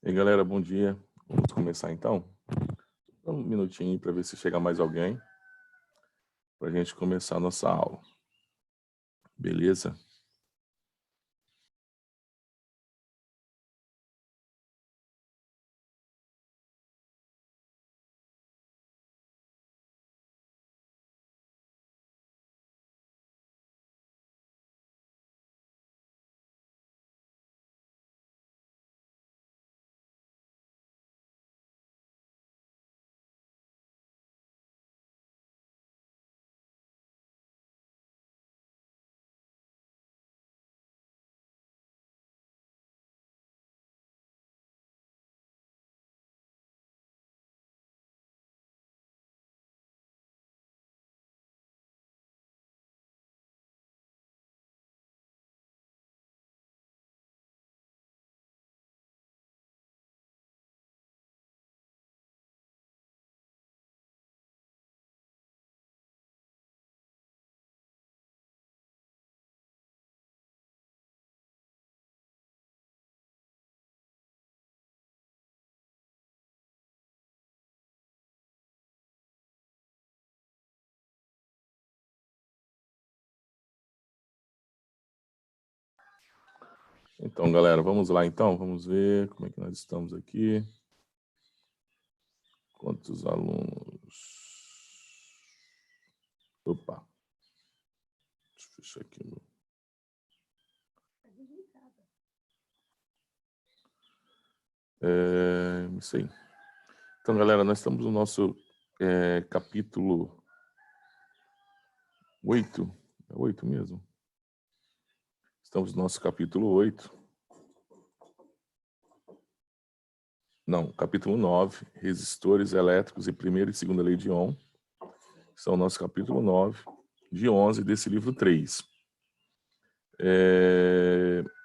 E aí, galera, bom dia. Vamos começar então? Dá um minutinho para ver se chega mais alguém para a gente começar a nossa aula. Beleza? Então, galera, vamos lá então. Vamos ver como é que nós estamos aqui. Quantos alunos? Opa. Deixa eu fechar aqui. Isso aí. Então, galera, nós estamos no nosso capítulo 8. É 8 mesmo? Estamos no nosso capítulo 8. Não, capítulo 9, resistores elétricos e primeira e segunda lei de Ohm. São o nosso capítulo 9, de 11 desse livro 3.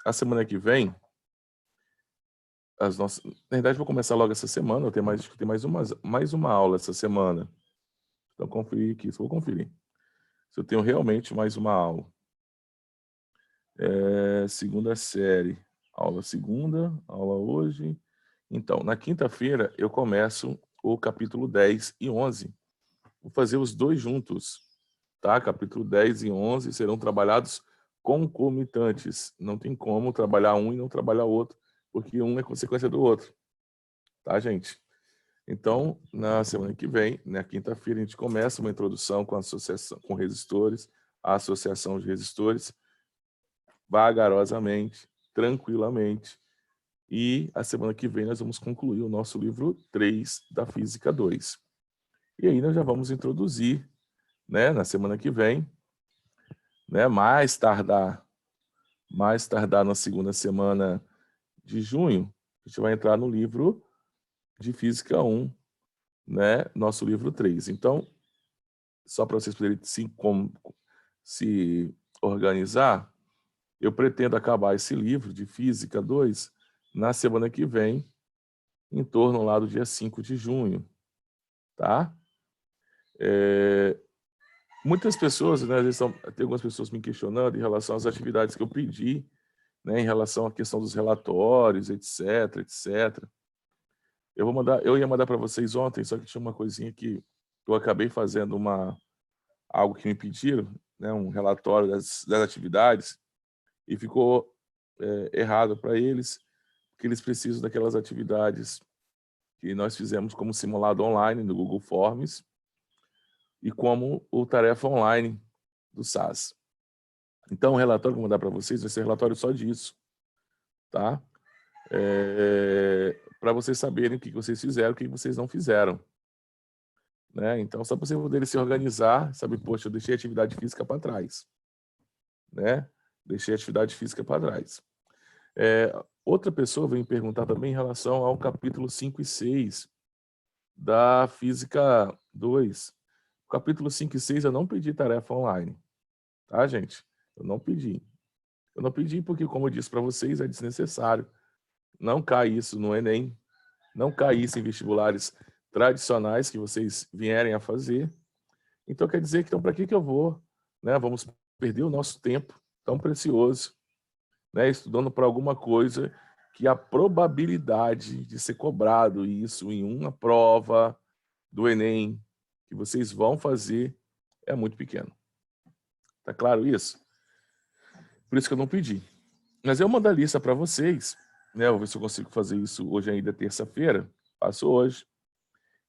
A semana que vem, na verdade, vou começar logo essa semana. Eu tenho mais uma aula essa semana. Então, conferir aqui. Vou conferir se eu tenho realmente mais uma aula. Segunda série. Aula segunda, aula hoje. Então, na quinta-feira, eu começo o capítulo 10 e 11. Vou fazer os dois juntos. Tá? Capítulo 10 e 11 serão trabalhados concomitantes. Não tem como trabalhar um e não trabalhar o outro, porque um é consequência do outro. Tá, gente? Então, na semana que vem, na quinta-feira, a gente começa uma introdução com a associação, com resistores, a associação de resistores, vagarosamente, tranquilamente. E a semana que vem nós vamos concluir o nosso livro 3 da Física 2. E aí nós já vamos introduzir, né, na semana que vem, né, mais tardar na segunda semana de junho, a gente vai entrar no livro de Física 1, né, nosso livro 3. Então, só para vocês poderem se organizar, eu pretendo acabar esse livro de Física 2 na semana que vem, em torno lá do dia 5 de junho, tá? Muitas pessoas, né, às vezes tem algumas pessoas me questionando em relação às atividades que eu pedi, né, em relação à questão dos relatórios, etc, etc. Eu ia mandar para vocês ontem, só que tinha uma coisinha que eu acabei fazendo algo que me pediram, né, um relatório das atividades, e ficou errado para eles, porque eles precisam daquelas atividades que nós fizemos como simulado online no Google Forms e como o tarefa online do SAS. Então, o relatório que eu vou mandar para vocês vai ser um relatório só disso, tá? Para vocês saberem o que vocês fizeram e o que vocês não fizeram. Né? Então, só para vocês poderem se organizar, sabe, poxa, eu deixei a atividade física para trás. Né? Deixei a atividade física para trás. Outra pessoa veio me perguntar também em relação ao capítulo 5 e 6 da Física 2. O capítulo 5 e 6 eu não pedi tarefa online. Tá, gente? Eu não pedi. Eu não pedi porque, como eu disse para vocês, é desnecessário. Não cai isso no Enem. Não cai isso em vestibulares tradicionais que vocês vierem a fazer. Então, quer dizer que, então, para que eu vou? Né? Vamos perder o nosso tempo tão precioso, né? Estudando para alguma coisa que a probabilidade de ser cobrado isso em uma prova do Enem que vocês vão fazer é muito pequena. Tá claro isso? Por isso que eu não pedi. Mas eu mando a lista para vocês, né? Vou ver se eu consigo fazer isso hoje ainda, terça-feira. Faço hoje.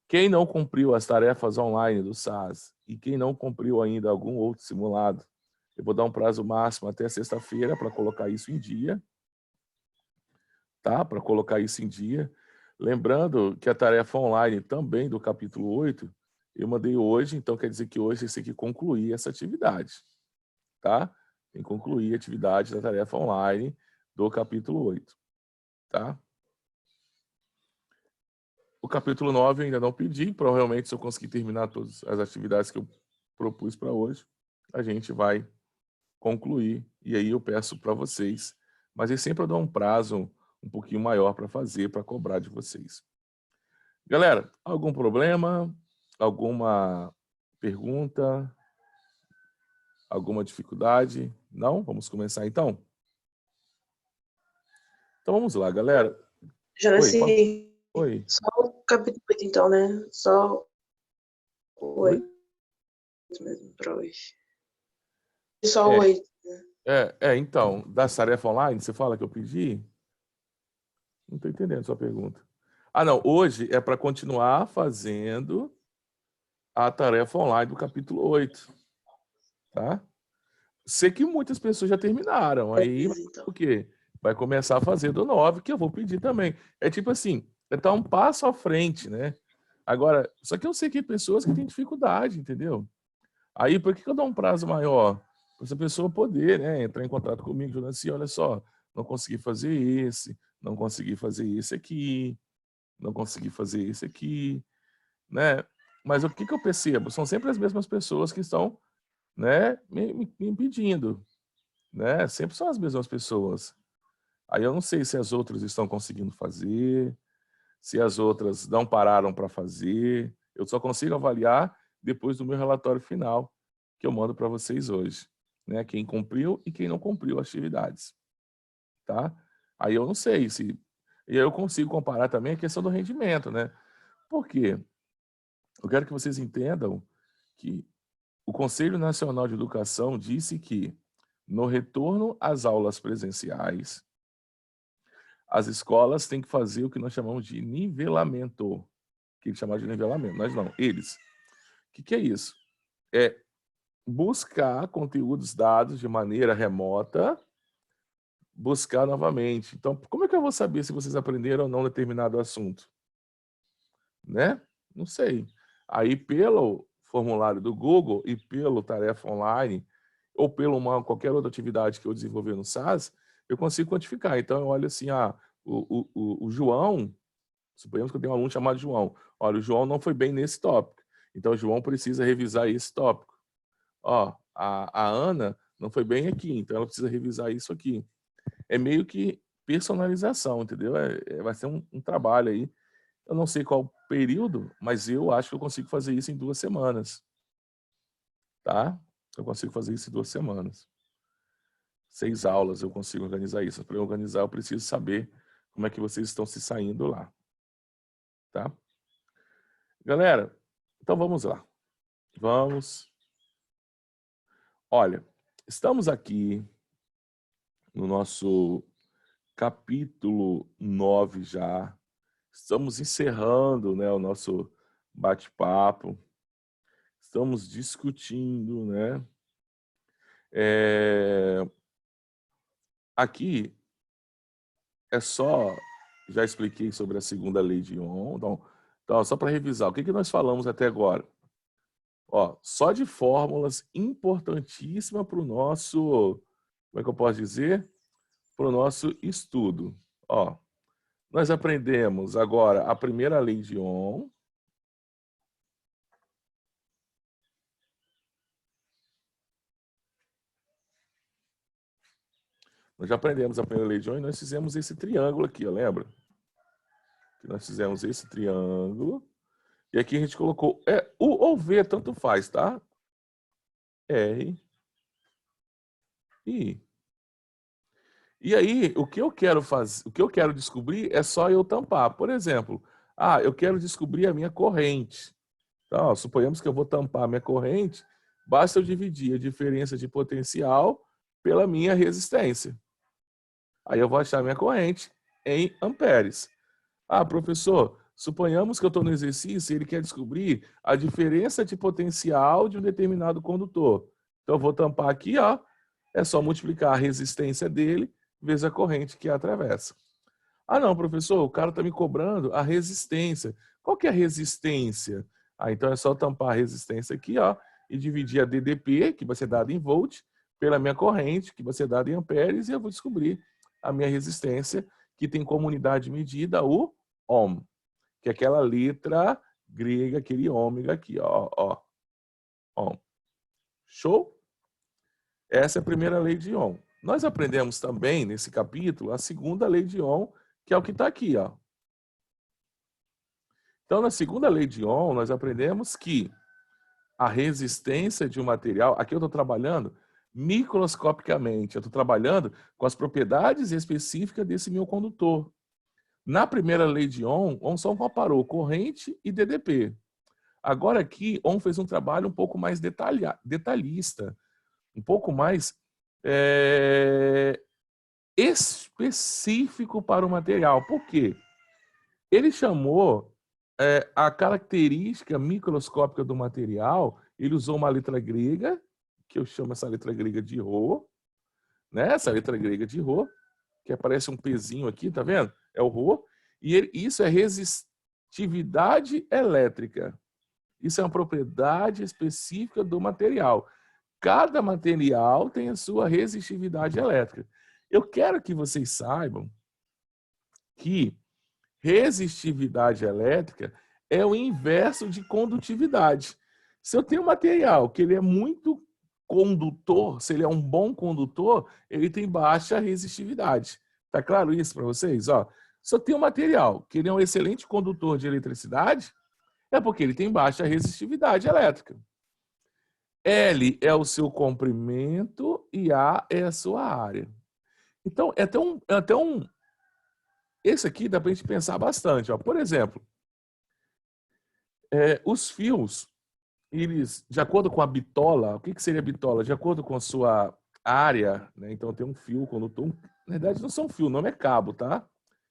Quem não cumpriu as tarefas online do SAS e quem não cumpriu ainda algum outro simulado, eu vou dar um prazo máximo até sexta-feira para colocar isso em dia, tá? Para colocar isso em dia. Lembrando que a tarefa online também do capítulo 8, eu mandei hoje, então quer dizer que hoje vocês têm que concluir essa atividade, tá? Tem que concluir a atividade da tarefa online do capítulo 8, tá? O capítulo 9 eu ainda não pedi, provavelmente se eu conseguir terminar todas as atividades que eu propus para hoje, a gente vai concluir, e aí eu peço para vocês, mas eu sempre dou um prazo um pouquinho maior para fazer, para cobrar de vocês. Galera, algum problema? Alguma pergunta? Alguma dificuldade? Não? Vamos começar então? Então vamos lá, galera. Jonaci, Oi. só o capítulo 8 então, né? Só o Oi? 8 mesmo para hoje. Só o 8. Então, da tarefa online, você fala que eu pedi? Não estou entendendo a sua pergunta. Ah, não, hoje é para continuar fazendo a tarefa online do capítulo 8, tá? Sei que muitas pessoas já terminaram, aí Então. o quê? Vai começar a fazer do 9, que eu vou pedir também. É tipo assim, é estar um passo à frente, né? Agora, só que eu sei que tem pessoas que têm dificuldade, entendeu? Aí, por que eu dou um prazo maior? Para essa pessoa poder, né, entrar em contato comigo, falando assim, olha só, não consegui fazer esse, não consegui fazer esse aqui, não consegui fazer esse aqui, né? Mas o que eu percebo? São sempre as mesmas pessoas que estão, né, me pedindo, né? Sempre são as mesmas pessoas. Aí eu não sei se as outras estão conseguindo fazer, se as outras não pararam para fazer. Eu só consigo avaliar depois do meu relatório final, que eu mando para vocês hoje, né? Quem cumpriu e quem não cumpriu as atividades, tá? Aí eu não sei se... E aí eu consigo comparar também a questão do rendimento, né? Por quê? Eu quero que vocês entendam que o Conselho Nacional de Educação disse que, no retorno às aulas presenciais, as escolas têm que fazer o que nós chamamos de nivelamento. Que eles chamam de nivelamento, nós não, eles. O que é isso? É buscar conteúdos dados de maneira remota, buscar novamente. Então, como é que eu vou saber se vocês aprenderam ou não determinado assunto? Né? Não sei. Aí, pelo formulário do Google e pelo tarefa online, ou pelo qualquer outra atividade que eu desenvolver no SAS, eu consigo quantificar. Então, eu olho assim, o João, suponhamos que eu tenho um aluno chamado João. Olha, o João não foi bem nesse tópico. Então, o João precisa revisar esse tópico. Ó, a Ana não foi bem aqui, então ela precisa revisar isso aqui. É meio que personalização, entendeu? Vai ser um trabalho aí. Eu não sei qual período, mas eu acho que eu consigo fazer isso em 2 semanas. Tá? Eu consigo fazer isso em 2 semanas. 6 aulas eu consigo organizar isso. Para eu organizar, eu preciso saber como é que vocês estão se saindo lá. Tá? Galera, então vamos lá. Vamos. Olha, estamos aqui no nosso capítulo 9 já. Estamos encerrando, né, o nosso bate-papo. Estamos discutindo, né? Aqui é só... Já expliquei sobre a segunda lei de Ohm. Então só para revisar, o que nós falamos até agora? Ó, só de fórmulas importantíssimas para o nosso... Como é que eu posso dizer? Para o nosso estudo. Ó, nós aprendemos agora a primeira lei de Ohm. Nós já aprendemos a primeira lei de Ohm e nós fizemos esse triângulo aqui, ó, lembra? Que nós fizemos esse triângulo. E aqui a gente colocou U ou V, tanto faz, tá? R, I. E aí, o que eu quero fazer, o que eu quero descobrir é só eu tampar. Por exemplo, eu quero descobrir a minha corrente. Então, suponhamos que eu vou tampar a minha corrente, basta eu dividir a diferença de potencial pela minha resistência. Aí eu vou achar a minha corrente em amperes. Professor, suponhamos que eu estou no exercício e ele quer descobrir a diferença de potencial de um determinado condutor. Então, eu vou tampar aqui, ó, é só multiplicar a resistência dele vezes a corrente que atravessa. Não, professor, o cara está me cobrando a resistência. Qual que é a resistência? Então é só tampar a resistência aqui, ó, e dividir a DDP, que vai ser dada em volt, pela minha corrente, que vai ser dada em amperes, e eu vou descobrir a minha resistência, que tem como unidade de medida o ohm, que é aquela letra grega, aquele ômega aqui, ó. Ohm. Show? Essa é a primeira lei de Ohm. Nós aprendemos também, nesse capítulo, a segunda lei de Ohm, que é o que está aqui, ó. Então, na segunda lei de Ohm, nós aprendemos que a resistência de um material, aqui eu estou trabalhando microscopicamente, eu estou trabalhando com as propriedades específicas desse meu condutor. Na primeira lei de Ohm, Ohm só comparou corrente e DDP. Agora aqui, Ohm fez um trabalho um pouco mais detalhista, um pouco mais específico para o material. Por quê? Ele chamou a característica microscópica do material, ele usou uma letra grega, que eu chamo essa letra grega de Rho, né? Essa letra grega de Rho, que aparece um pezinho aqui, tá vendo? É o Rho. E isso é resistividade elétrica. Isso é uma propriedade específica do material. Cada material tem a sua resistividade elétrica. Eu quero que vocês saibam que resistividade elétrica é o inverso de condutividade. Se eu tenho um material que ele é muito condutor, se ele é um bom condutor, ele tem baixa resistividade. Tá claro isso para vocês? Se eu tenho um material que ele é um excelente condutor de eletricidade, é porque ele tem baixa resistividade elétrica. L é o seu comprimento e A é a sua área. Então, esse aqui dá para a gente pensar bastante. Por exemplo, os fios, eles, de acordo com a bitola, o que seria bitola? De acordo com a sua área, né? Então tem um fio condutor, na verdade não são fio, o nome é cabo, tá?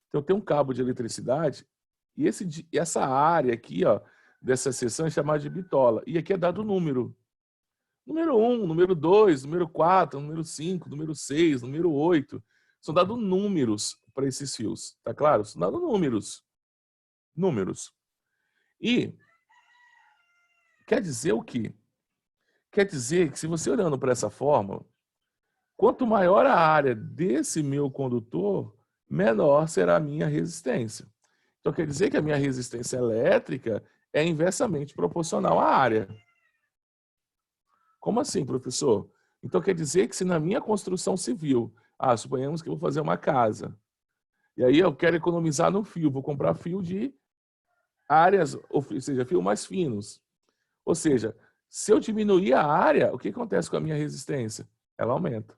Então tem um cabo de eletricidade e essa área aqui, ó, dessa seção é chamada de bitola. E aqui é dado o número. Número 1, número 2, número 4, número 5, número 6, número 8. São dados números para esses fios, tá claro? São dados números. Números. E quer dizer o quê? Quer dizer que se você olhando para essa forma, quanto maior a área desse meu condutor, menor será a minha resistência. Então quer dizer que a minha resistência elétrica é inversamente proporcional à área. Como assim, professor? Então quer dizer que se na minha construção civil, suponhamos que eu vou fazer uma casa, e aí eu quero economizar no fio, vou comprar fio de áreas, ou seja, fio mais finos. Ou seja, se eu diminuir a área, o que acontece com a minha resistência? Ela aumenta.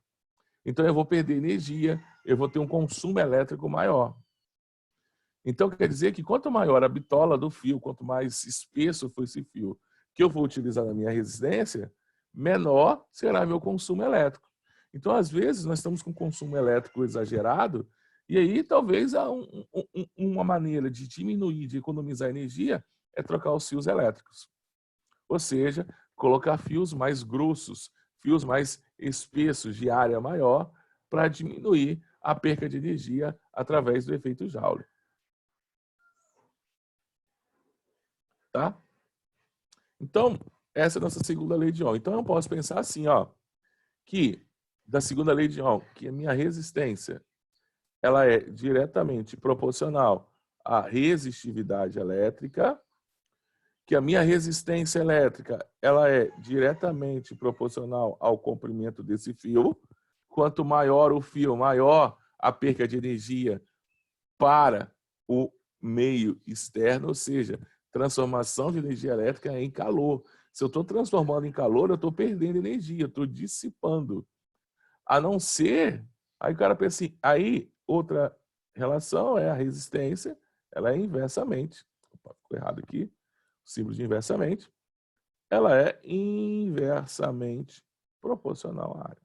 Então eu vou perder energia, eu vou ter um consumo elétrico maior. Então quer dizer que quanto maior a bitola do fio, quanto mais espesso for esse fio que eu vou utilizar na minha resistência, menor será meu consumo elétrico. Então, às vezes, nós estamos com consumo elétrico exagerado, e aí talvez uma maneira de diminuir, de economizar energia, é trocar os fios elétricos. Ou seja, colocar fios mais grossos, fios mais espessos, de área maior, para diminuir a perca de energia através do efeito Joule. Tá? Então, essa é a nossa segunda lei de Ohm. Então, eu posso pensar assim, que da segunda lei de Ohm, que a minha resistência ela é diretamente proporcional à resistividade elétrica, que a minha resistência elétrica ela é diretamente proporcional ao comprimento desse fio. Quanto maior o fio, maior a perca de energia para o meio externo, ou seja, transformação de energia elétrica em calor. Se eu estou transformando em calor, eu estou perdendo energia, eu estou dissipando. A não ser Aí o cara pensa assim, aí outra relação é a resistência, ela é inversamente, opa, ficou errado aqui, o símbolo de inversamente, ela é inversamente proporcional à área.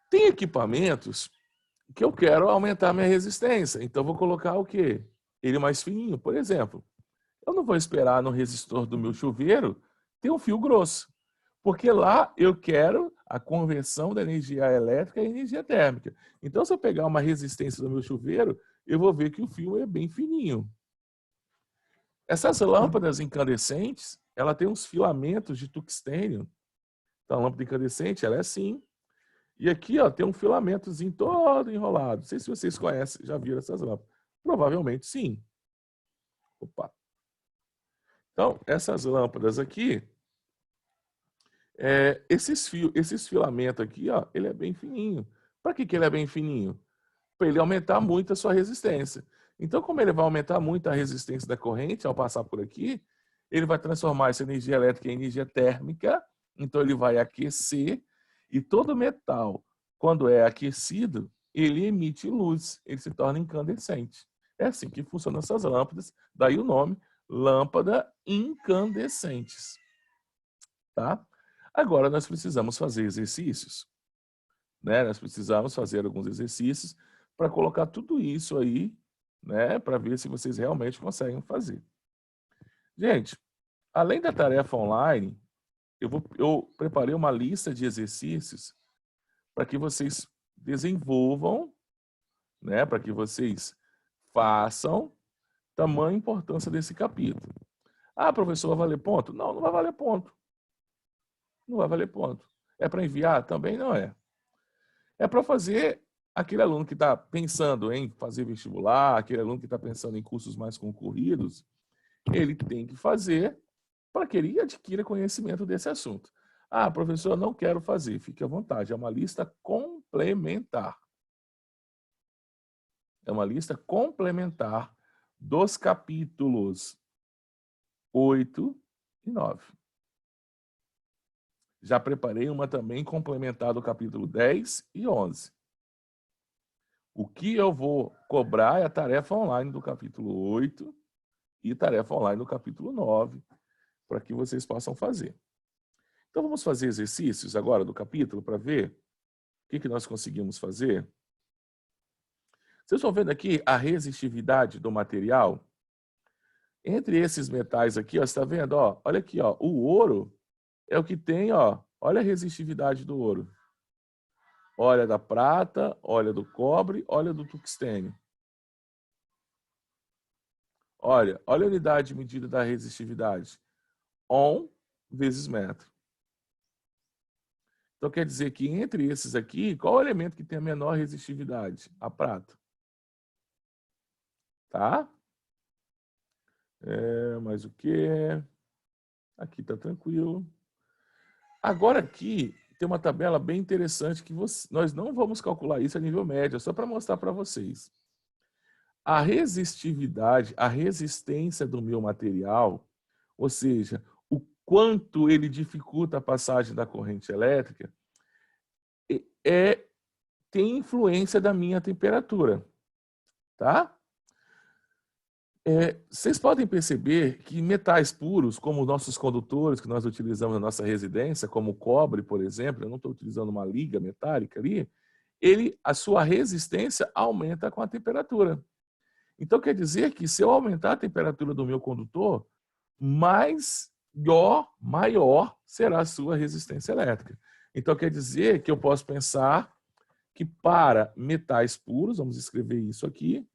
Tem equipamentos que eu quero aumentar minha resistência, então vou colocar o quê? Ele mais fininho, por exemplo. Eu não vou esperar no resistor do meu chuveiro ter um fio grosso, porque lá eu quero a conversão da energia elétrica em energia térmica. Então, se eu pegar uma resistência do meu chuveiro, eu vou ver que o fio é bem fininho. Essas lâmpadas incandescentes, ela tem uns filamentos de tungstênio. Então, a lâmpada incandescente, ela é assim. E aqui, ó, tem um filamentozinho todo enrolado. Não sei se vocês conhecem, já viram essas lâmpadas. Provavelmente sim. Opa. Então, essas lâmpadas aqui, esses filamentos aqui, ó, ele é bem fininho. Para que ele é bem fininho? Para ele aumentar muito a sua resistência. Então, como ele vai aumentar muito a resistência da corrente ao passar por aqui, ele vai transformar essa energia elétrica em energia térmica, então ele vai aquecer, e todo metal, quando é aquecido, ele emite luz, ele se torna incandescente. É assim que funcionam essas lâmpadas, daí o nome, lâmpada incandescentes. Tá? Agora nós precisamos fazer exercícios, né? Nós precisamos fazer alguns exercícios para colocar tudo isso aí, né? Para ver se vocês realmente conseguem fazer. Gente, além da tarefa online, eu preparei uma lista de exercícios para que vocês desenvolvam, né? Para que vocês façam tamanha importância desse capítulo. Ah, professor, vai valer ponto? Não, não vai valer ponto. Não vai valer ponto. É para enviar? Também não é. É para fazer aquele aluno que está pensando em fazer vestibular, aquele aluno que está pensando em cursos mais concorridos, ele tem que fazer para que ele adquira conhecimento desse assunto. Ah, professor, não quero fazer. Fique à vontade. É uma lista complementar. É uma lista complementar dos capítulos 8 e 9. Já preparei uma também complementar do capítulo 10 e 11. O que eu vou cobrar é a tarefa online do capítulo 8 e tarefa online do capítulo 9, para que vocês possam fazer. Então, vamos fazer exercícios agora do capítulo para ver o que nós conseguimos fazer. Vocês estão vendo aqui a resistividade do material? Entre esses metais aqui, ó, você está vendo? Ó, olha aqui, ó, o ouro é o que tem, ó, olha a resistividade do ouro. Olha da prata, olha do cobre, olha do tungstênio. Olha a unidade de medida da resistividade. Ohm vezes metro. Então, quer dizer que entre esses aqui, qual é o elemento que tem a menor resistividade? A prata. Tá? Mas o que? Aqui está tranquilo. Agora aqui tem uma tabela bem interessante que nós não vamos calcular isso a nível médio, só para mostrar para vocês. A resistividade, a resistência do meu material, ou seja, o quanto ele dificulta a passagem da corrente elétrica, tem influência da minha temperatura, tá? Vocês podem perceber que metais puros, como os nossos condutores que nós utilizamos na nossa residência, como o cobre, por exemplo, eu não estou utilizando uma liga metálica ali, a sua resistência aumenta com a temperatura. Então, quer dizer que se eu aumentar a temperatura do meu condutor, maior será a sua resistência elétrica. Então, quer dizer que eu posso pensar que para metais puros, vamos escrever isso aqui,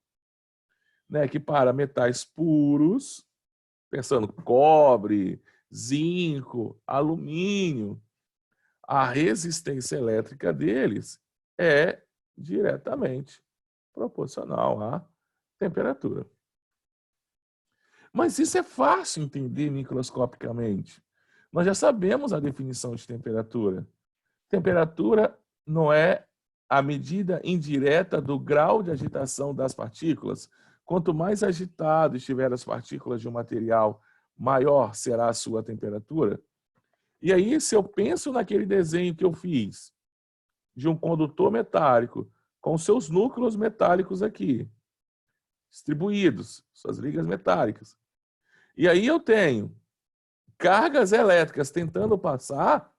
né, que para metais puros, pensando cobre, zinco, alumínio, a resistência elétrica deles é diretamente proporcional à temperatura. Mas isso é fácil entender microscopicamente. Nós já sabemos a definição de temperatura. Temperatura não é a medida indireta do grau de agitação das partículas. Quanto mais agitado estiver as partículas de um material, maior será a sua temperatura. E aí, se eu penso naquele desenho que eu fiz, de um condutor metálico com seus núcleos metálicos aqui, distribuídos, suas ligas metálicas. E aí eu tenho cargas elétricas tentando passar.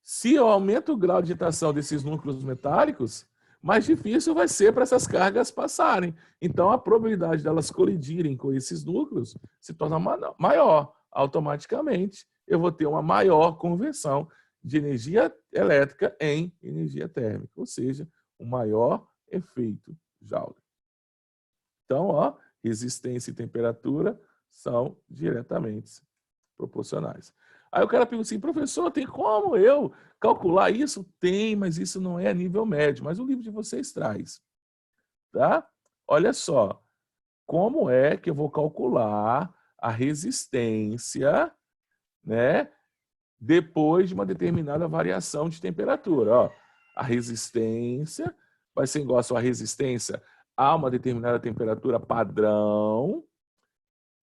Se eu aumento o grau de agitação desses núcleos metálicos, mais difícil vai ser para essas cargas passarem. Então, a probabilidade delas colidirem com esses núcleos se torna maior. Automaticamente, eu vou ter uma maior conversão de energia elétrica em energia térmica, ou seja, um maior efeito Joule. Então, ó, resistência e temperatura são diretamente proporcionais. Aí o cara pergunta assim, professor, tem como eu calcular isso? Tem, mas isso não é a nível médio, mas o livro de vocês traz. Tá? Olha só, como é que eu vou calcular a resistência, né, depois de uma determinada variação de temperatura? Ó, a resistência vai ser igual a sua resistência a uma determinada temperatura padrão,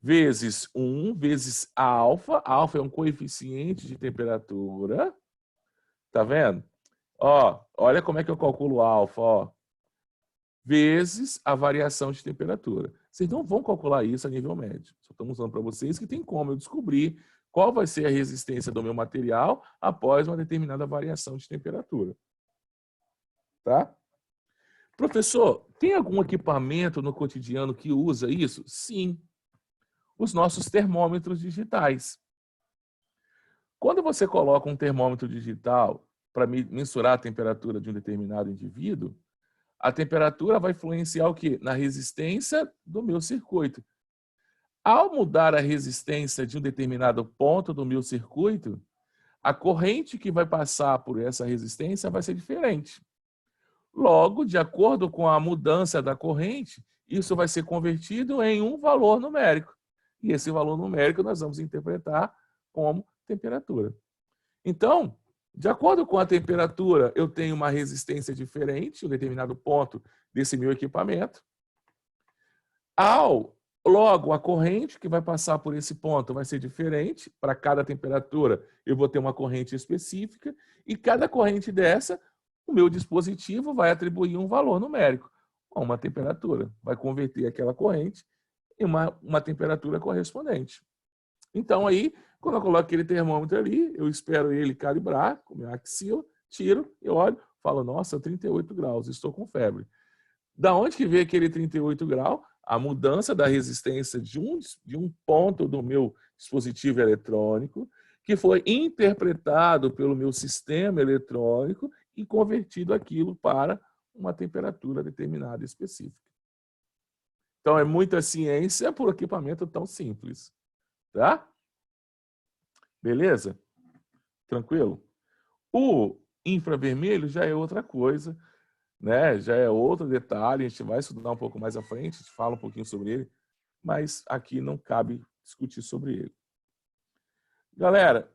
vezes 1, vezes alfa. Alfa é um coeficiente de temperatura. Tá vendo? Ó, olha como é que eu calculo alfa, ó. Vezes a variação de temperatura. Vocês não vão calcular isso a nível médio. Só estamos mostrando para vocês que tem como eu descobrir qual vai ser a resistência do meu material após uma determinada variação de temperatura. Tá? Professor, tem algum equipamento no cotidiano que usa isso? Sim. Os nossos termômetros digitais. Quando você coloca um termômetro digital para mensurar a temperatura de um determinado indivíduo, a temperatura vai influenciar o quê? Na resistência do meu circuito. Ao mudar a resistência de um determinado ponto do meu circuito, a corrente que vai passar por essa resistência vai ser diferente. Logo, de acordo com a mudança da corrente, isso vai ser convertido em um valor numérico. E esse valor numérico nós vamos interpretar como temperatura. Então, de acordo com a temperatura, eu tenho uma resistência diferente em um determinado ponto desse meu equipamento. Logo, a corrente que vai passar por esse ponto vai ser diferente. Para cada temperatura, eu vou ter uma corrente específica. E cada corrente dessa, o meu dispositivo vai atribuir um valor numérico a uma temperatura. Vai converter aquela corrente em uma temperatura correspondente. Então, aí, quando eu coloco aquele termômetro ali, eu espero ele calibrar com meu axila, tiro, eu olho, falo, nossa, 38 graus, estou com febre. Da onde que veio aquele 38 graus? A mudança da resistência de um ponto do meu dispositivo eletrônico, que foi interpretado pelo meu sistema eletrônico e convertido aquilo para uma temperatura determinada específica. Então, é muita ciência por equipamento tão simples. Tá? Beleza? Tranquilo? O infravermelho já é outra coisa, né? Já é outro detalhe, a gente vai estudar um pouco mais à frente, a gente fala um pouquinho sobre ele, mas aqui não cabe discutir sobre ele. Galera,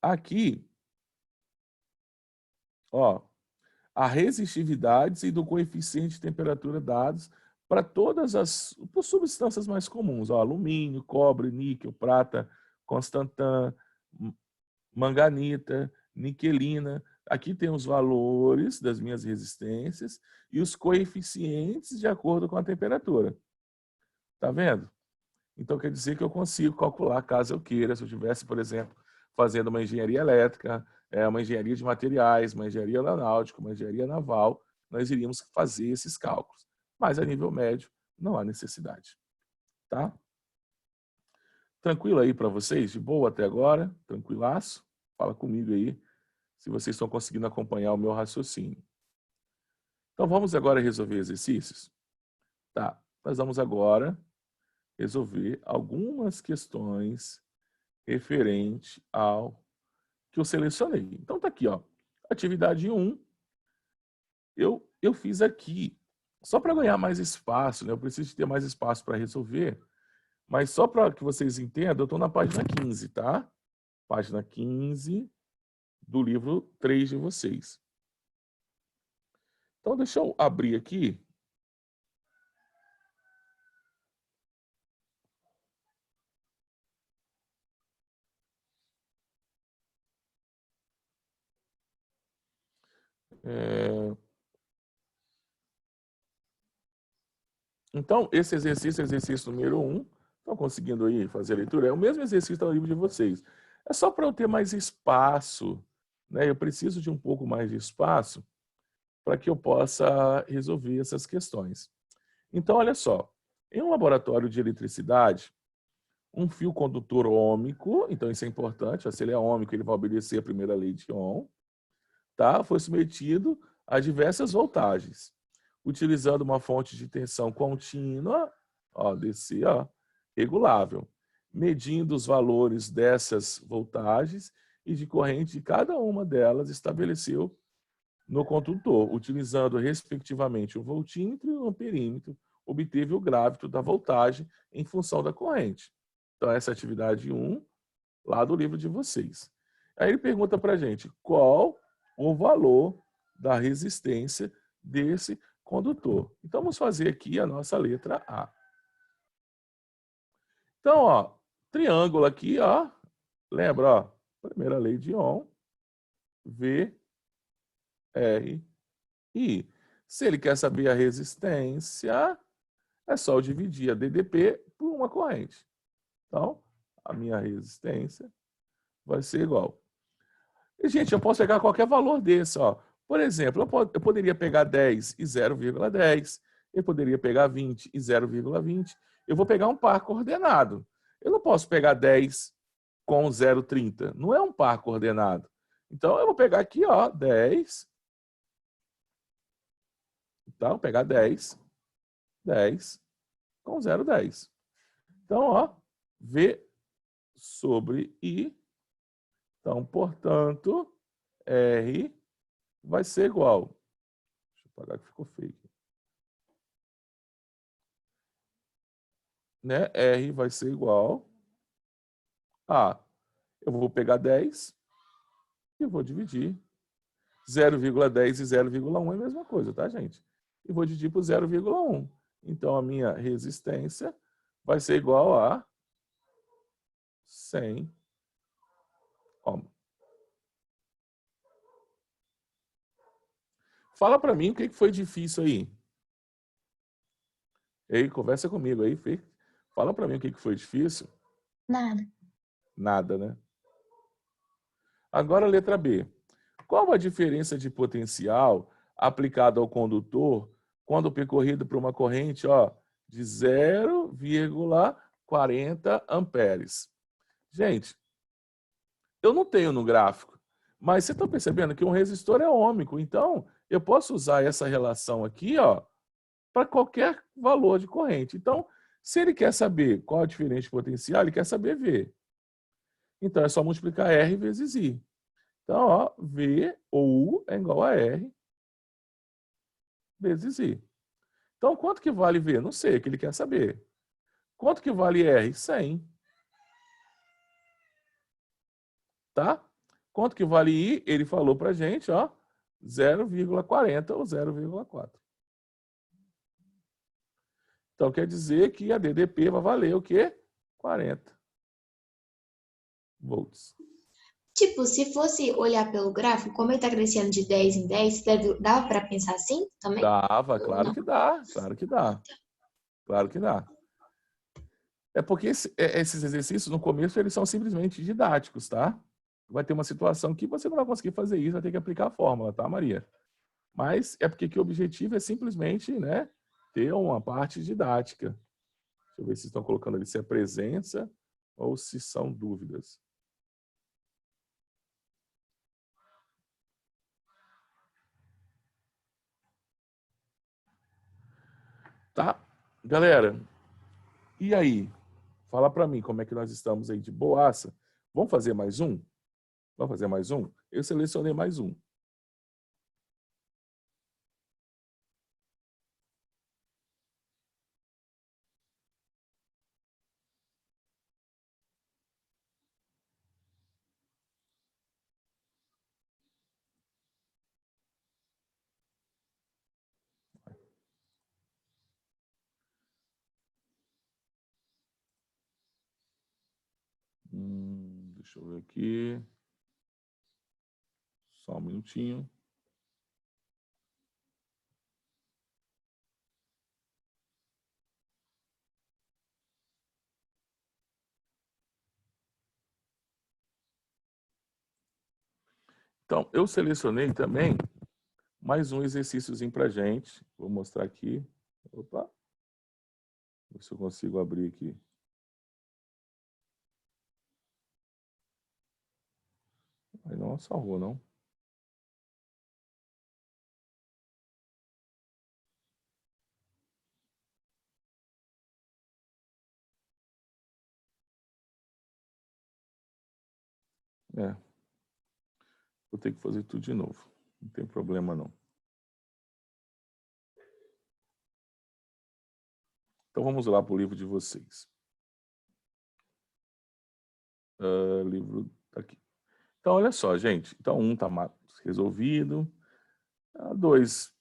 aqui, ó, a resistividade e do coeficiente de temperatura dados para todas as substâncias mais comuns, ó, alumínio, cobre, níquel, prata, constantan, manganita, niquelina. Aqui tem os valores das minhas resistências e os coeficientes de acordo com a temperatura. Tá vendo? Então quer dizer que eu consigo calcular caso eu queira, se eu estivesse, por exemplo, fazendo uma engenharia elétrica, uma engenharia de materiais, uma engenharia aeronáutica, uma engenharia naval, nós iríamos fazer esses cálculos. Mas a nível médio não há necessidade. Tá? Tranquilo aí para vocês? De boa até agora? Tranquilaço? Fala comigo aí se vocês estão conseguindo acompanhar o meu raciocínio. Então vamos agora resolver exercícios? Tá, nós vamos agora resolver algumas questões referente ao que eu selecionei. Então tá aqui, ó. Atividade 1, eu fiz aqui, só para ganhar mais espaço, né? Eu preciso ter mais espaço para resolver, mas só para que vocês entendam, eu estou na página 15, tá? Página 15 do livro 3 de vocês. Então deixa eu abrir aqui. Então, esse exercício é exercício número 1. Estão conseguindo aí fazer a leitura? É o mesmo exercício que está no livro de vocês. É só para eu ter mais espaço, né? Eu preciso de um pouco mais de espaço para que eu possa resolver essas questões. Então, olha só. Em um laboratório de eletricidade, um fio condutor ôhmico, então isso é importante, se ele é ôhmico, ele vai obedecer a primeira lei de Ohm, tá? Foi submetido a diversas voltagens, utilizando uma fonte de tensão contínua, ó, DC, ó, regulável, medindo os valores dessas voltagens e de corrente de cada uma delas, estabeleceu no condutor, utilizando respectivamente o voltímetro e o amperímetro, obteve o grávido da voltagem em função da corrente. Então, essa é a atividade 1, lá do livro de vocês. Aí ele pergunta para a gente qual o valor da resistência desse condutor. Então, vamos fazer aqui a nossa letra A. Então, ó, triângulo aqui, ó, lembra, ó, primeira lei de Ohm, V, R, I. Se ele quer saber a resistência, é só eu dividir a DDP por uma corrente. Então, a minha resistência vai ser igual. E, gente, eu posso pegar qualquer valor desse, ó. Por exemplo, eu poderia pegar 10 e 0,10, eu poderia pegar 20 e 0,20. Eu vou pegar um par coordenado. Eu não posso pegar 10 com 0,30. Não é um par coordenado. Então, eu vou pegar aqui, ó, 10. Então, vou pegar 10 com 0,10. Então, ó, V sobre I. Então, portanto, R vai ser igual. Deixa eu apagar que ficou feio. Né? R vai ser igual a... Eu vou pegar 10 e vou dividir. 0,10 e 0,1 é a mesma coisa, tá, gente? E vou dividir por 0,1. Então, a minha resistência vai ser igual a 100 ohm. Fala para mim o que foi difícil aí. Ei, conversa comigo aí, Fê. Fala para mim o que foi difícil. Nada. Nada, né? Agora a letra B. Qual a diferença de potencial aplicado ao condutor quando percorrido por uma corrente, ó, de 0,40 amperes? Gente, eu não tenho no gráfico, mas você está percebendo que um resistor é ôhmico, então eu posso usar essa relação aqui, ó, para qualquer valor de corrente. Então, se ele quer saber qual a diferença de potencial, ele quer saber V. Então, é só multiplicar R vezes I. Então, ó, V ou U é igual a R vezes I. Então, quanto que vale V? Não sei, é que ele quer saber. Quanto que vale R? 100. Tá? Quanto que vale I? Ele falou para a gente, ó, 0,40 ou 0,4. Então, quer dizer que a DDP vai valer o quê? 40 volts. Tipo, se fosse olhar pelo gráfico, como ele tá crescendo de 10 em 10, dava para pensar assim também? Dava, Ou claro não? que dá, claro que dá. Claro que dá. É porque esses exercícios, no começo, eles são simplesmente didáticos, tá? Vai ter uma situação que você não vai conseguir fazer isso, vai ter que aplicar a fórmula, tá, Maria? Mas é porque que o objetivo é simplesmente, né, ter uma parte didática. Deixa eu ver se estão colocando ali se é presença ou se são dúvidas. Tá? Galera, e aí? Fala para mim como é que nós estamos aí de boaça. Vamos fazer mais um? Vamos fazer mais um? Eu selecionei mais um. Deixa eu ver aqui. Só um minutinho. Então, eu selecionei também mais um exercíciozinho para gente. Vou mostrar aqui. Opa. Ver se eu consigo abrir aqui. Aí não salvou, não. É. Vou ter que fazer tudo de novo. Não tem problema, não. Então, vamos lá para o livro de vocês. Livro tá aqui. Então, olha só, gente. Então, 1 está resolvido. 2.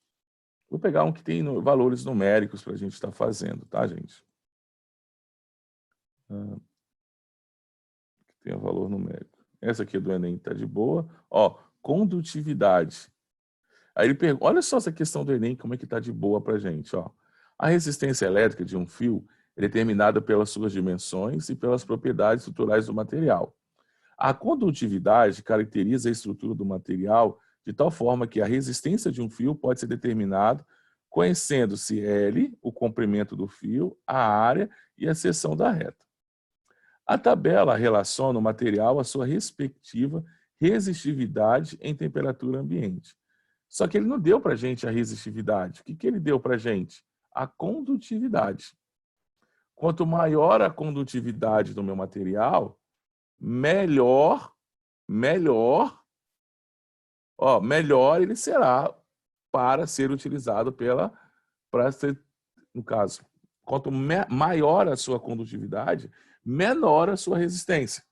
Vou pegar um que tem valores numéricos para a gente estar fazendo, tá, gente? Que tem valor numérico. Essa aqui é do Enem, tá de boa. Ó, condutividade. Aí ele pergunta, olha só essa questão do Enem, como é que tá de boa para a gente, ó. A resistência elétrica de um fio é determinada pelas suas dimensões e pelas propriedades estruturais do material. A condutividade caracteriza a estrutura do material de tal forma que a resistência de um fio pode ser determinada conhecendo-se L, o comprimento do fio, a área e a seção da reta. A tabela relaciona o material à sua respectiva resistividade em temperatura ambiente. Só que ele não deu para a gente a resistividade. O que ele deu para a gente? A condutividade. Quanto maior a condutividade do meu material, melhor ele será para ser utilizado no caso, quanto maior a sua condutividade, menor a sua resistência.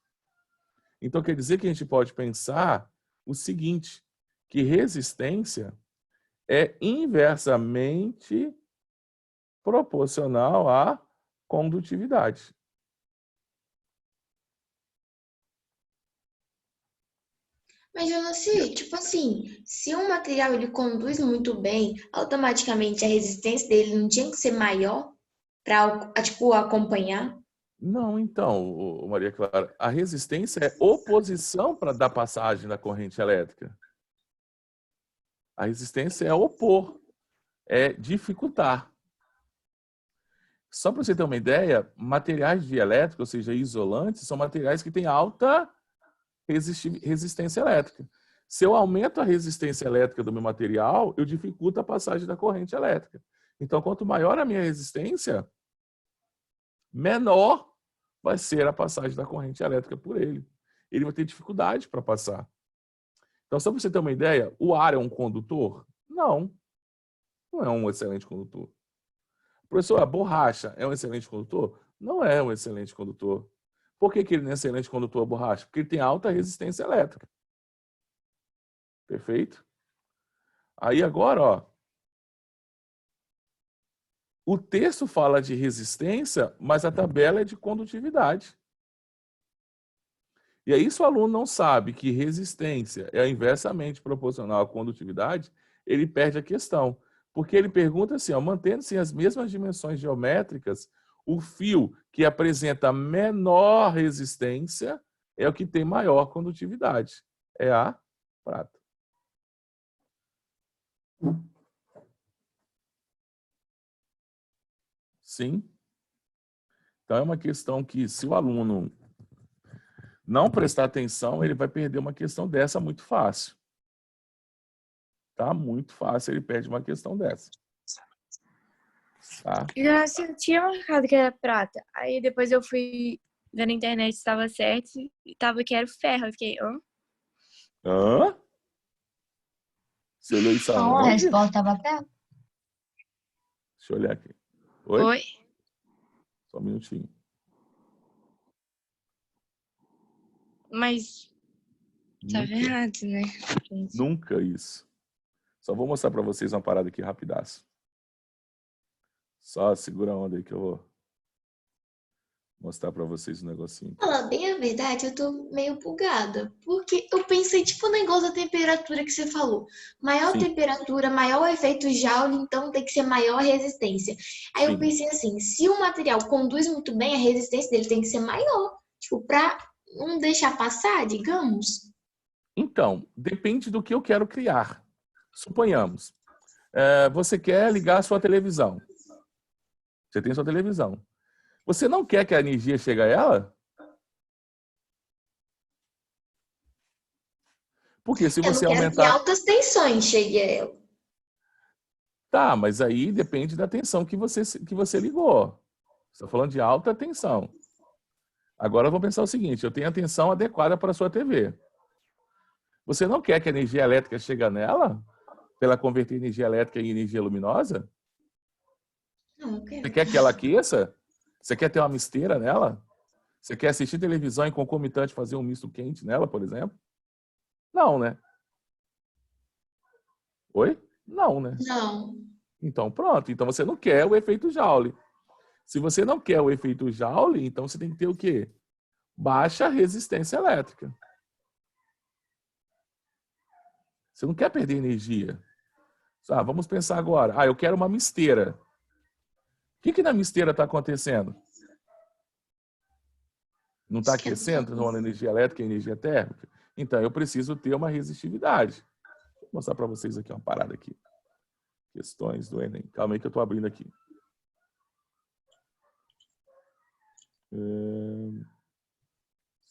Então, quer dizer que a gente pode pensar o seguinte, que resistência é inversamente proporcional à condutividade. Mas eu não sei, tipo assim, se um material ele conduz muito bem, automaticamente a resistência dele não tinha que ser maior para, tipo, acompanhar? Não, então, Maria Clara, a resistência é oposição para dar passagem da corrente elétrica. A resistência é opor, é dificultar. Só para você ter uma ideia, materiais dielétricos, ou seja, isolantes, são materiais que têm alta resistência elétrica. Se eu aumento a resistência elétrica do meu material, eu dificulto a passagem da corrente elétrica. Então, quanto maior a minha resistência, menor vai ser a passagem da corrente elétrica por ele. Ele vai ter dificuldade para passar. Então, só para você ter uma ideia, o ar é um condutor? Não, não é um excelente condutor. Professor, a borracha é um excelente condutor? Não é um excelente condutor. Por que ele não é excelente condutor, a borracha? Porque ele tem alta resistência elétrica. Perfeito? Aí agora, ó, o texto fala de resistência, mas a tabela é de condutividade. E aí, se o aluno não sabe que resistência é inversamente proporcional à condutividade, ele perde a questão. Porque ele pergunta assim, mantendo-se as mesmas dimensões geométricas, o fio que apresenta menor resistência é o que tem maior condutividade. É a prata. Sim. Então, é uma questão que, se o aluno não prestar atenção, ele vai perder uma questão dessa muito fácil. Tá? Muito fácil, ele perde uma questão dessa. Tá? Já tinha marcado que era prata. Aí depois eu fui ver na internet se estava certo e tava que era ferro. Eu fiquei, Hã? Você olhou isso Então, a aonde? resposta estava certa. Deixa eu olhar aqui. Oi? Oi? Só um minutinho. Mas tava Nunca, errado, né? nunca isso. Só vou mostrar para vocês uma parada aqui rapidaço. Só segura a onda aí que eu vou mostrar para vocês um negocinho. Falar bem a verdade, eu tô meio bugada. Porque eu pensei, tipo, o negócio da temperatura que você falou. Maior Sim. temperatura, maior efeito Joule, então tem que ser maior resistência. Aí Sim. eu pensei assim, se o material conduz muito bem, a resistência dele tem que ser maior. Tipo, pra não deixar passar, digamos. Então, depende do que eu quero criar. Suponhamos, você quer ligar a sua televisão. Você tem sua televisão. Você não quer que a energia chegue a ela? Porque se Eu não você quero que aumentar... altas tensões cheguem a ela. Tá, mas aí depende da tensão que você ligou. Você está falando de alta tensão. Agora vamos pensar o seguinte, eu tenho a tensão adequada para a sua TV. Você não quer que a energia elétrica chegue nela? Para ela converter energia elétrica em energia luminosa? Não, eu Você quero. quer que ela aqueça? Você quer ter uma misteira nela? Você quer assistir televisão e concomitante fazer um misto quente nela, por exemplo? Não, né? Oi? Não, né? Não. Então pronto. Então você não quer o efeito Joule. Se você não quer o efeito Joule, então você tem que ter o quê? Baixa resistência elétrica. Você não quer perder energia. Vamos pensar agora. Eu quero uma misteira. O que na misteira está acontecendo? Não está aquecendo, transformando energia elétrica em energia térmica? Então, eu preciso ter uma resistividade. Vou mostrar para vocês aqui uma parada aqui. Questões do Enem. Calma aí que eu estou abrindo aqui.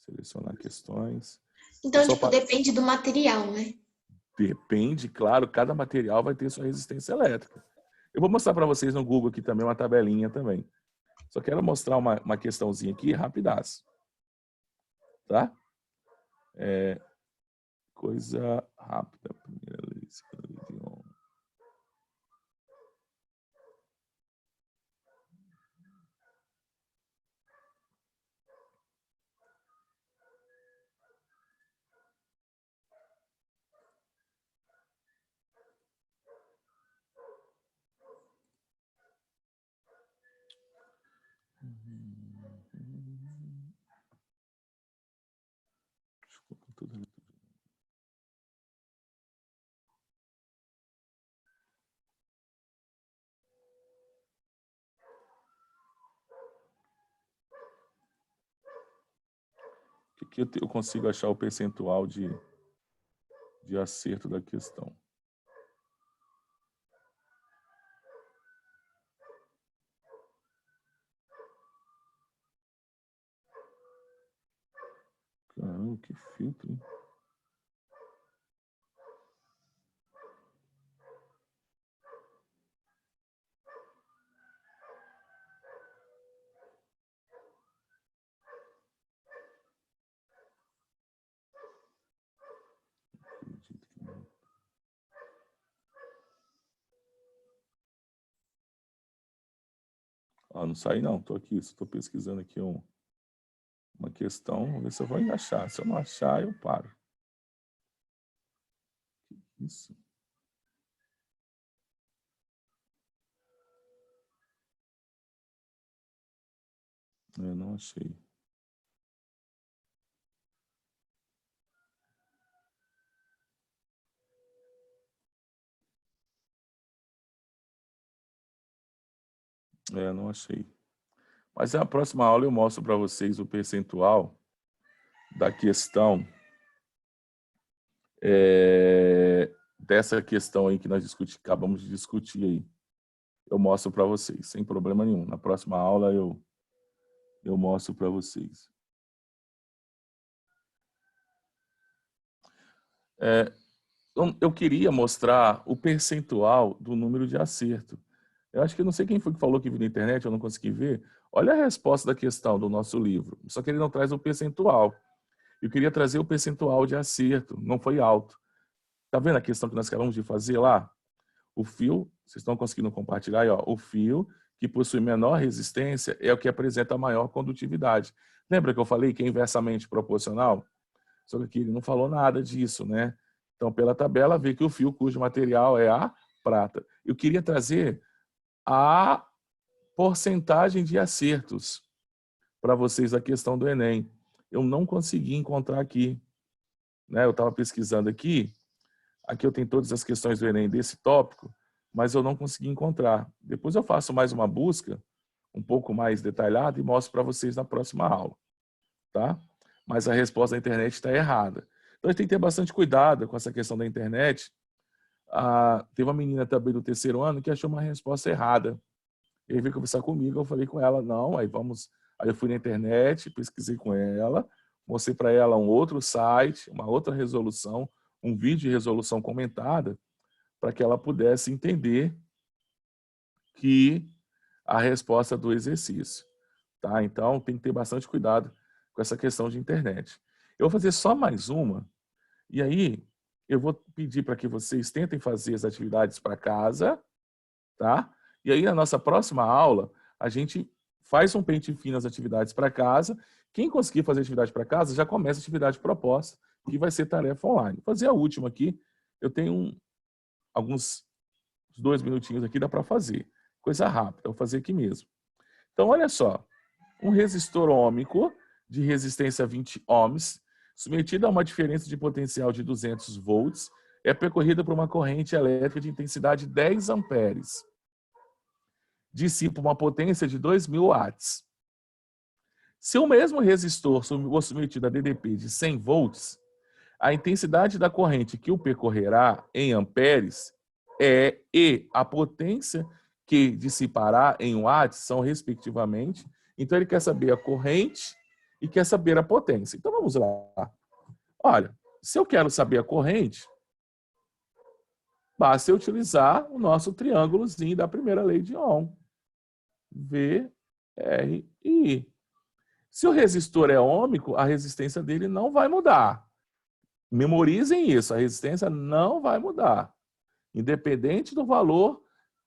Selecionar questões. Então, tipo, depende do material, né? Depende, claro. Cada material vai ter sua resistência elétrica. Eu vou mostrar para vocês no Google aqui também uma tabelinha também. Só quero mostrar uma questãozinha aqui, rapidaço. Tá? Coisa rápida. Primeira lei, segunda lei de Ohm. Desculpa, tudo. Aqui eu consigo achar o percentual de acerto da questão. Caramba, que filtro, hein? Acredito que não. Não sai não, estou aqui, estou pesquisando aqui uma questão, vamos ver se eu vou achar. Se eu não achar, eu paro. Que isso? Eu não achei. Não achei. Mas na próxima aula eu mostro para vocês o percentual da questão, dessa questão aí que nós acabamos de discutir aí. Eu mostro para vocês, sem problema nenhum. Na próxima aula eu mostro para vocês. Eu queria mostrar o percentual do número de acerto. Eu acho que eu não sei quem foi que falou que viu na internet, eu não consegui ver. Olha a resposta da questão do nosso livro. Só que ele não traz o percentual. Eu queria trazer o percentual de acerto, não foi alto. Tá vendo a questão que nós acabamos de fazer lá? O fio, vocês estão conseguindo compartilhar aí, ó, o fio que possui menor resistência é o que apresenta maior condutividade. Lembra que eu falei que é inversamente proporcional? Só que aqui ele não falou nada disso, né? Então, pela tabela, vê que o fio cujo material é a prata. Eu queria trazer a porcentagem de acertos para vocês da questão do Enem. Eu não consegui encontrar aqui. Né? Eu estava pesquisando aqui. Aqui eu tenho todas as questões do Enem desse tópico, mas eu não consegui encontrar. Depois eu faço mais uma busca, um pouco mais detalhada, e mostro para vocês na próxima aula. Tá? Mas a resposta da internet está errada. Então, a gente tem que ter bastante cuidado com essa questão da internet. Teve uma menina também do 3º ano que achou uma resposta errada. E aí veio conversar comigo, eu falei com ela, não, aí eu fui na internet, pesquisei com ela, mostrei para ela um outro site, uma outra resolução, um vídeo de resolução comentada, para que ela pudesse entender que a resposta do exercício. Tá? Então, tem que ter bastante cuidado com essa questão de internet. Eu vou fazer só mais uma, e aí eu vou pedir para que vocês tentem fazer as atividades para casa, tá? E aí, na nossa próxima aula, a gente faz um pente fino nas atividades para casa. Quem conseguir fazer atividade para casa, já começa a atividade proposta, que vai ser tarefa online. Vou fazer a última aqui. Eu tenho alguns 2 minutinhos aqui, dá para fazer. Coisa rápida, eu vou fazer aqui mesmo. Então, olha só. Um resistor ôhmico de resistência 20 ohms, submetido a uma diferença de potencial de 200 volts, é percorrida por uma corrente elétrica de intensidade 10 amperes. Dissipa uma potência de 2.000 watts. Se o mesmo resistor for submetido a DDP de 100 volts, a intensidade da corrente que o percorrerá em amperes e a potência que dissipará em watts são, respectivamente. Então, ele quer saber a corrente e quer saber a potência. Então, vamos lá. Olha, se eu quero saber a corrente, basta eu utilizar o nosso triângulozinho da primeira lei de Ohm. V, R e I. Se o resistor é ôhmico, a resistência dele não vai mudar. Memorizem isso, a resistência não vai mudar, independente do valor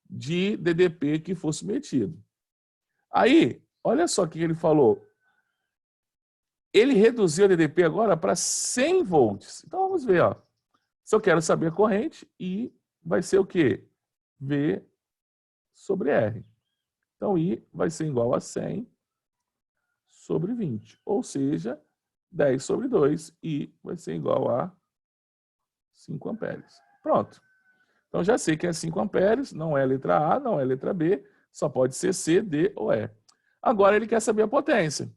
de DDP que for submetido. Aí, olha só o que ele falou. Ele reduziu a DDP agora para 100 volts. Então, vamos ver. Ó. Se eu quero saber a corrente, I vai ser o quê? V sobre R. Então, I vai ser igual a 100 sobre 20. Ou seja, 10 sobre 2. I vai ser igual a 5 amperes. Pronto. Então, já sei que é 5 amperes. Não é letra A, não é letra B. Só pode ser C, D ou E. Agora, ele quer saber a potência.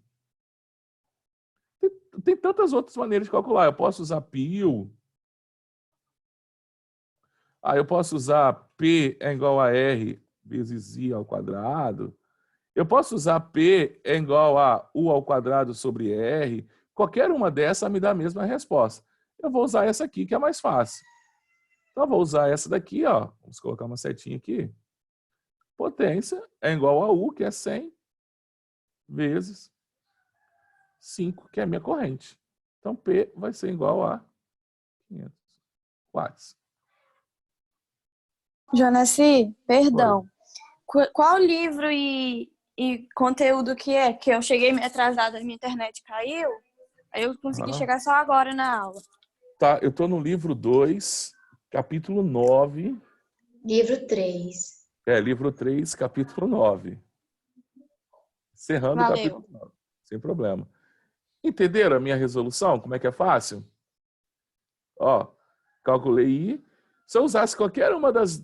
Tem tantas outras maneiras de calcular. Eu posso usar π. Eu posso usar P é igual a R vezes I ao quadrado. Eu posso usar P é igual a U ao quadrado sobre R. Qualquer uma dessas me dá a mesma resposta. Eu vou usar essa aqui, que é mais fácil. Então, eu vou usar essa daqui, ó. Vamos colocar uma setinha aqui. Potência é igual a U, que é 100, vezes 5, que é a minha corrente. Então, P vai ser igual a 500 watts. Jonaci, perdão. Qual livro e conteúdo que é? Que eu cheguei meio atrasada, minha internet caiu. Aí eu consegui chegar só agora na aula. Tá, eu estou no livro 2, capítulo 9. Livro 3. Livro 3, capítulo 9. Encerrando o capítulo 9. Sem problema. Entenderam a minha resolução? Como é que é fácil? Ó, calculei I. Se eu usasse qualquer uma das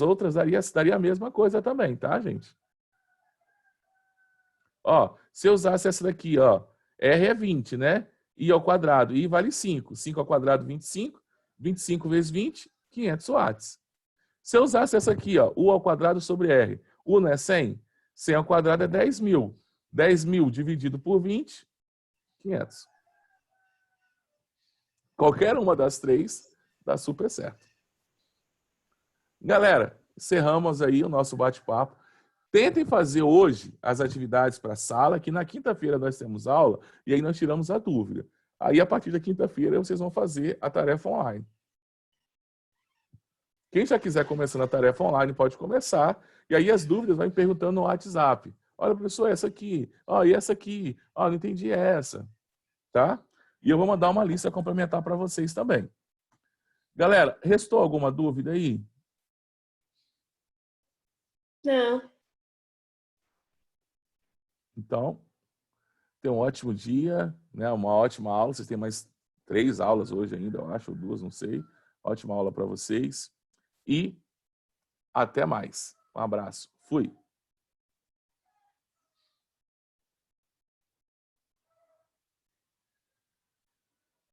outras, daria a mesma coisa também, tá, gente? Ó, se eu usasse essa daqui, ó, R é 20, né? I ao quadrado, I vale 5. 5 ao quadrado, 25. 25 vezes 20, 500 watts. Se eu usasse essa aqui, ó, U ao quadrado sobre R. U não é 100? 100 ao quadrado é 10.000. 10.000 dividido por 20, 500. Qualquer uma das três dá super certo. Galera, encerramos aí o nosso bate-papo. Tentem fazer hoje as atividades para a sala, que na quinta-feira nós temos aula, e aí nós tiramos a dúvida. Aí, a partir da quinta-feira, vocês vão fazer a tarefa online. Quem já quiser começar a tarefa online, pode começar. E aí as dúvidas vai me perguntando no WhatsApp. Olha, professor, essa aqui. Ó, e essa aqui. Ó, não entendi essa. Tá? E eu vou mandar uma lista complementar para vocês também. Galera, restou alguma dúvida aí? Não. Então, tenham um ótimo dia, né? Uma ótima aula. Vocês têm mais 3 aulas hoje ainda, eu acho, ou 2, não sei. Ótima aula para vocês. E até mais. Um abraço. Fui.